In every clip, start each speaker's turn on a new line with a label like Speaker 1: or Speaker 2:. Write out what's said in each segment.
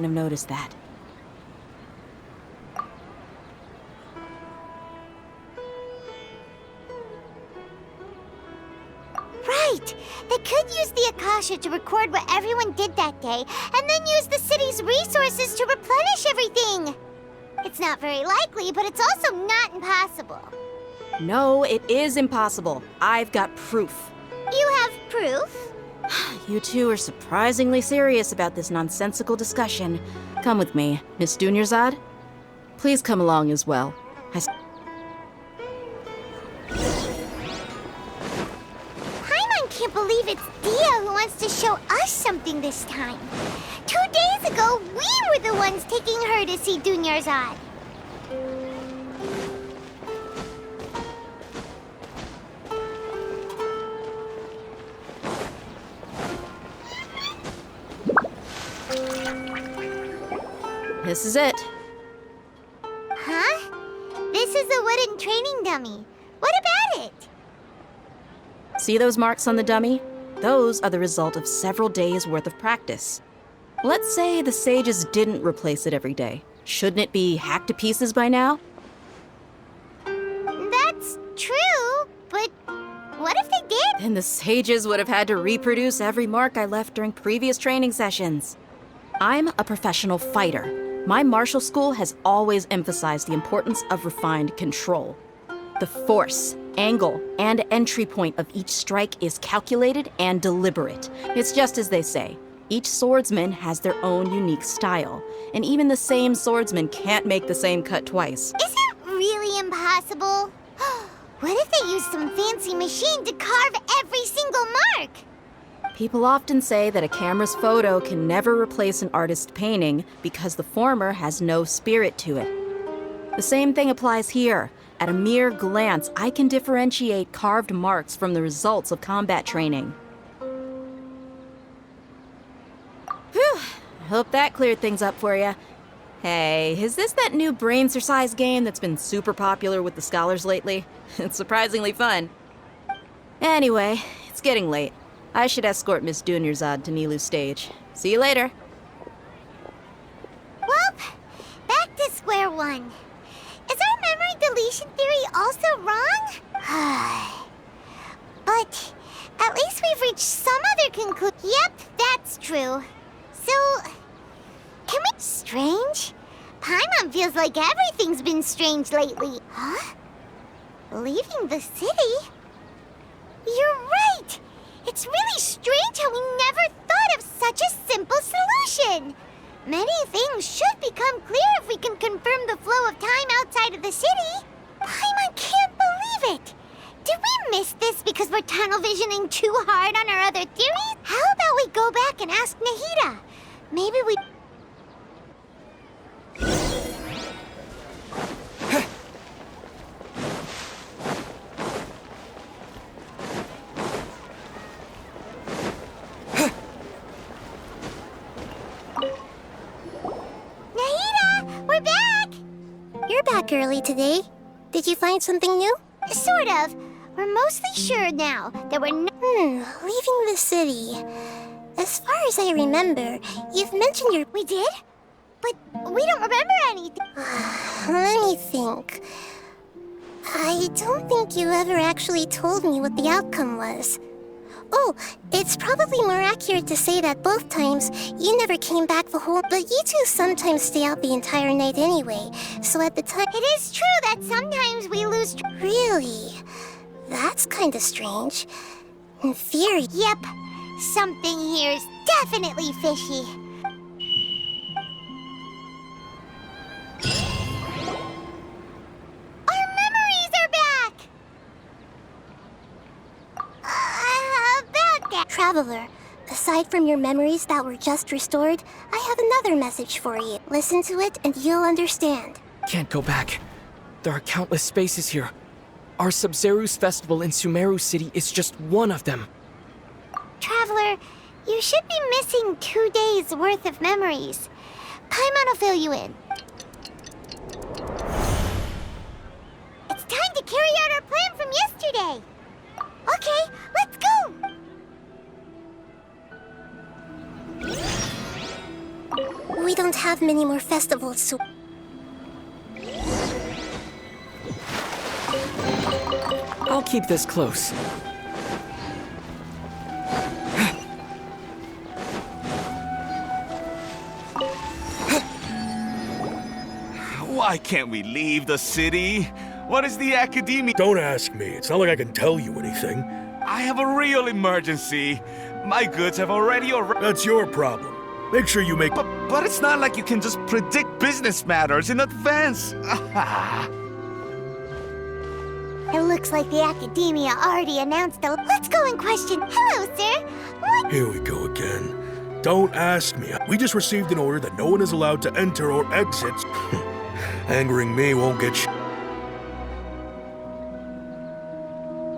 Speaker 1: have noticed that.
Speaker 2: Right! They could use the Akasha to record what everyone did that day, and then use the city's resources to replenish everything! It's not very likely, but it's also not impossible.
Speaker 1: No, it is impossible. I've got proof.
Speaker 2: You have proof?
Speaker 1: You two are surprisingly serious about this nonsensical discussion. Come with me, Miss Dunyarzad. Please come along as well.
Speaker 2: Paimon can't believe it's Dia who wants to show us something this time. 2 days ago, we were the ones taking her to see Dunyarzad.
Speaker 1: This is it.
Speaker 2: Huh? This is a wooden training dummy. What about it?
Speaker 1: See those marks on the dummy? Those are the result of several days' worth of practice. Let's say the sages didn't replace it every day. Shouldn't it be hacked to pieces by now?
Speaker 2: That's true, but what if they did?
Speaker 1: Then the sages would have had to reproduce every mark I left during previous training sessions. I'm a professional fighter. My martial school has always emphasized the importance of refined control. The force, angle, and entry point of each strike is calculated and deliberate. It's just as they say. Each swordsman has their own unique style, and even the same swordsman can't make the same cut twice.
Speaker 2: Is it really impossible? What if they used some fancy machine to carve every single mark?
Speaker 1: People often say that a camera's photo can never replace an artist's painting because the former has no spirit to it. The same thing applies here. At a mere glance, I can differentiate carved marks from the results of combat training. Whew, I hope that cleared things up for you. Hey, is this that new brain exercise game that's been super popular with the scholars lately? It's surprisingly fun. Anyway, it's getting late. I should escort Miss Dunyarzad to Nilu's stage. See you later.
Speaker 2: Well, back to square one. Is our memory deletion theory also wrong? But at least we've reached some other conclusion. Yep, that's true. So, can we... Strange? Paimon feels like everything's been strange lately. Huh? Leaving the city? You're right! It's really strange how we never thought of such a simple solution. Many things should become clear if we can confirm the flow of time outside of the city. Paimon can't believe it. Did we miss this because we're tunnel visioning too hard on our other theories? How about we go back and ask Nahida? Maybe we... Back early today. Did you find something new? Sort of. We're mostly sure now that we're leaving the city. As far as I remember, you've mentioned your... We did? But we don't remember anything. Let me think. I don't think you ever actually told me what the outcome was. Oh, it's probably more accurate to say that both times you never came back the whole... But you two sometimes stay out the entire night anyway, so at the time... It is true that sometimes we lose... Really? That's kind of strange. In theory... Yep, something here's definitely fishy. Our memories are back! About that... Traveler, aside from your memories that were just restored, I have another message for you. Listen to it and you'll understand.
Speaker 3: Can't go back. There are countless spaces here. Our Sumeru's festival in Sumeru City is just one of them.
Speaker 2: Traveler, you should be missing 2 days worth of memories. Paimon will fill you in. It's time to carry out our plan from yesterday. Okay, let's go! we don't have many more festivals, so...
Speaker 3: I'll keep this close.
Speaker 4: Why can't we leave the city? What is the academia?
Speaker 5: Don't ask me. It's not like I can tell you anything.
Speaker 4: I have a real emergency. My goods have already arrived.
Speaker 5: That's your problem. Make sure you make...
Speaker 4: But it's not like you can just predict business matters in advance.
Speaker 2: It looks like the Academia already announced the... Let's go and question. Hello, sir. What?
Speaker 5: Here we go again. Don't ask me. We just received an order that no one is allowed to enter or exit. Angering me won't get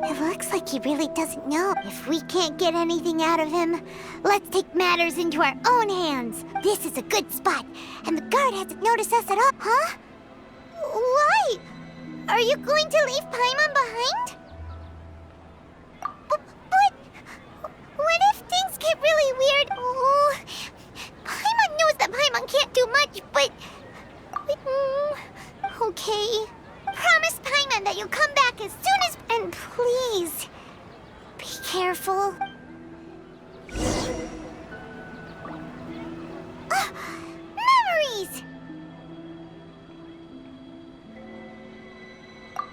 Speaker 2: It looks like he really doesn't know. If we can't get anything out of him, let's take matters into our own hands. This is a good spot, and the guard hasn't noticed us at all. Huh? Why? Are you going to leave Paimon behind? But what if things get really weird? Oh, Paimon knows that Paimon can't do much, but... okay. Promise Paimon that you'll come back as soon as... And please, be careful. Memories!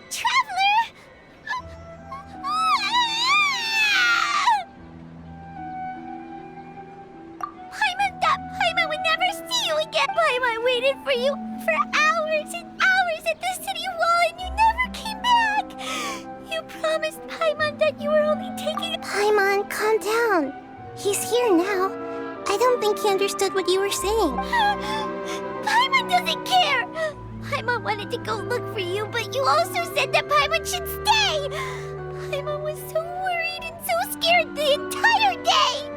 Speaker 2: Traveler! Paimon would never see you again. Paimon waited for you for hours and hours at the city wall and you never came back. You promised Paimon that you were only taking... Paimon, calm down. He's here now. I don't think he understood what you were saying. Paimon doesn't care. Paimon wanted to go look for you, but you also said that Paimon should stay. Paimon was so worried and so scared the entire day.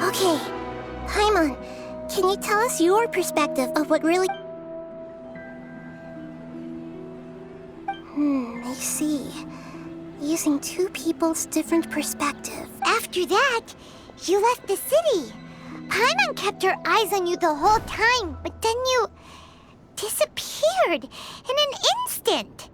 Speaker 2: Okay, Paimon, can you tell us your perspective of what really... I see. Using two people's different perspective. After that, you left the city. Paimon kept her eyes on you the whole time, but then you... disappeared in an instant.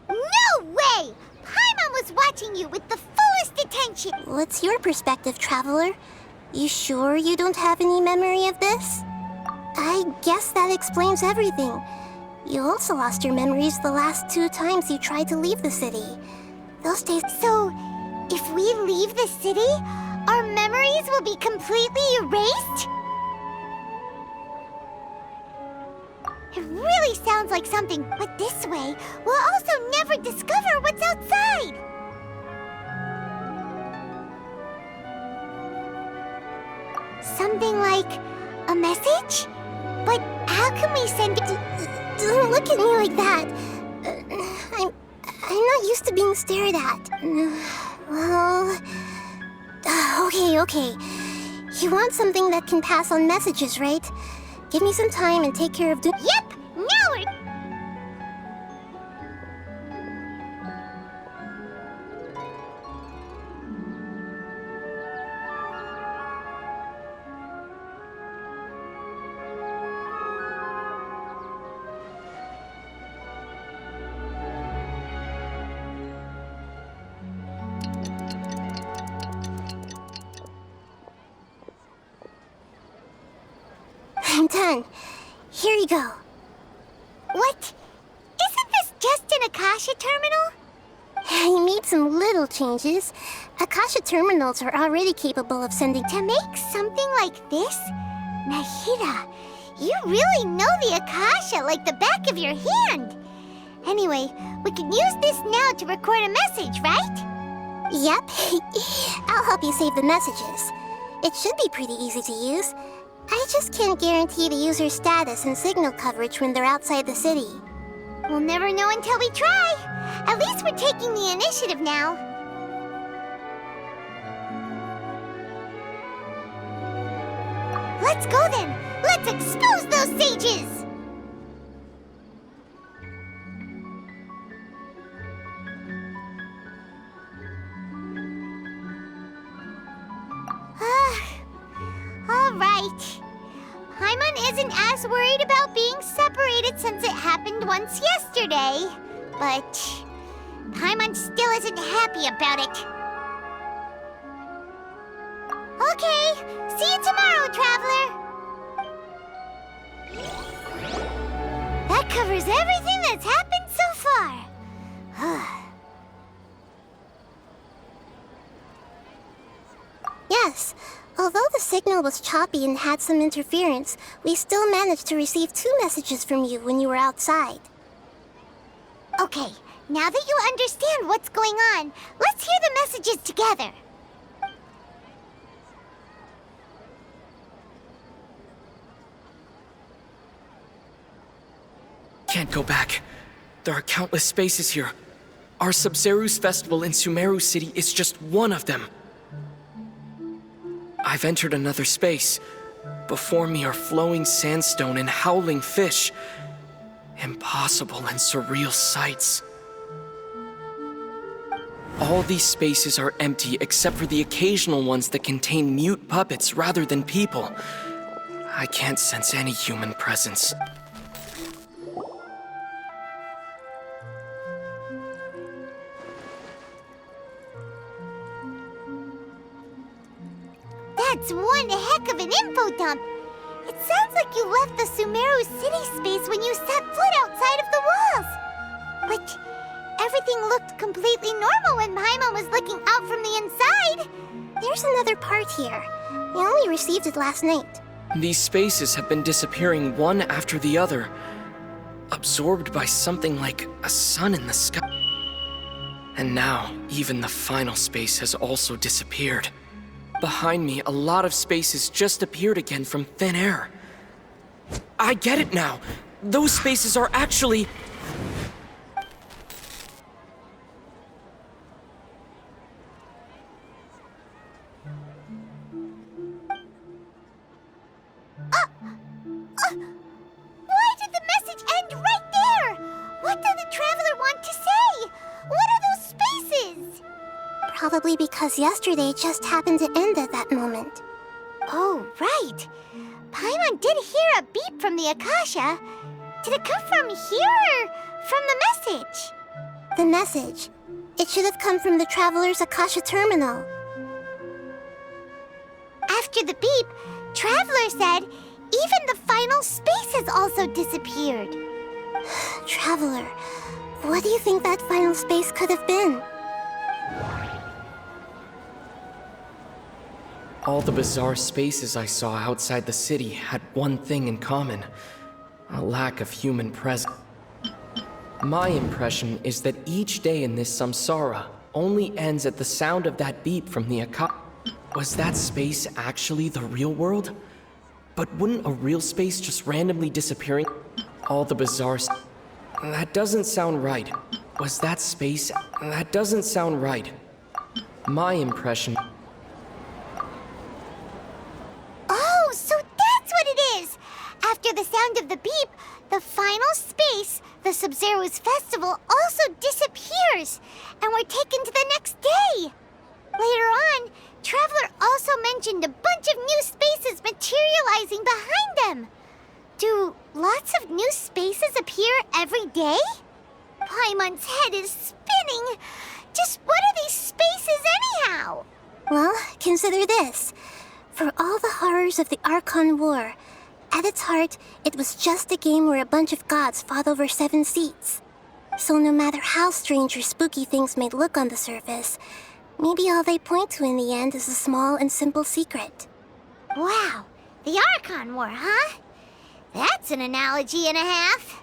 Speaker 2: No way! Paimon was watching you with the fullest attention! What's your perspective, Traveler? You sure you don't have any memory of this? I guess that explains everything. You also lost your memories the last 2 times you tried to leave the city. Those days... So, if we leave the city, our memories will be completely erased? It really sounds like something, but this way, we'll also never discover what's outside! Something like a message? But how can we send it? Don't look at me like that. I'm not used to being stared at. Well... Okay. You want something that can pass on messages, right? Give me some time and take care of... Yep! Now we're... I'm done. Here you go. What? Isn't this just an Akasha terminal? I made some little changes. Akasha terminals are already capable of sending... To make something like this? Nahida, you really know the Akasha like the back of your hand. Anyway, we can use this now to record a message, right? Yep. I'll help you save the messages. It should be pretty easy to use. I just can't guarantee the user's status and signal coverage when they're outside the city. We'll never know until we try. At least we're taking the initiative now. Let's go then. Let's expose those sages! wasn't as worried about being separated since it happened once yesterday. But Paimon still isn't happy about it. Okay, see you tomorrow, Traveler. That covers everything that's happened so far. Yes, although the signal was choppy and had some interference, we still managed to receive 2 messages from you when you were outside. Okay, now that you understand what's going on, let's hear the messages together.
Speaker 3: Can't go back. There are countless spaces here. Our Sumeru's festival in Sumeru City is just one of them. I've entered another space. Before me are flowing sandstone and howling fish. Impossible and surreal sights. All these spaces are empty except for the occasional ones that contain mute puppets rather than people. I can't sense any human presence.
Speaker 2: That's one heck of an info dump. It sounds like you left the Sumeru city space when you set foot outside of the walls. But everything looked completely normal when Paimon was looking out from the inside. There's another part here. We only received it last night.
Speaker 3: These spaces have been disappearing one after the other, absorbed by something like a sun in the sky. And now, even the final space has also disappeared. Behind me, a lot of spaces just appeared again from thin air. I get it now! Those spaces are actually...
Speaker 2: Why did the message end right there? What did the Traveler want to say? What are those spaces? Probably because yesterday just happened to end at that moment. Oh, right. Paimon did hear a beep from the Akasha. Did it come from here or from the message? The message. It should have come from the Traveler's Akasha terminal. After the beep, Traveler said even the final space has also disappeared. Traveler, what do you think that final space could have been?
Speaker 3: All the bizarre spaces I saw outside the city had one thing in common: a lack of human presence. My impression is that each day in this samsara only ends at the sound of that beep from the Akasha. Was that space actually the real world? But wouldn't a real space just randomly disappearing? All the bizarre... That doesn't sound right. Was that space... That doesn't sound right. My impression...
Speaker 2: Oh, so that's what it is! After the sound of the beep, the final space, the Sumeru's festival, also disappears, and we're taken to the next day. Later on, Traveler also mentioned a bunch of new spaces materializing behind them. Do lots of new spaces appear every day? Paimon's head is spinning. Just what are these spaces anyhow? Well, consider this. For all the horrors of the Archon War, at its heart, it was just a game where a bunch of gods fought over 7 seats. So no matter how strange or spooky things may look on the surface, maybe all they point to in the end is a small and simple secret. Wow, the Archon War, huh? That's an analogy and a half.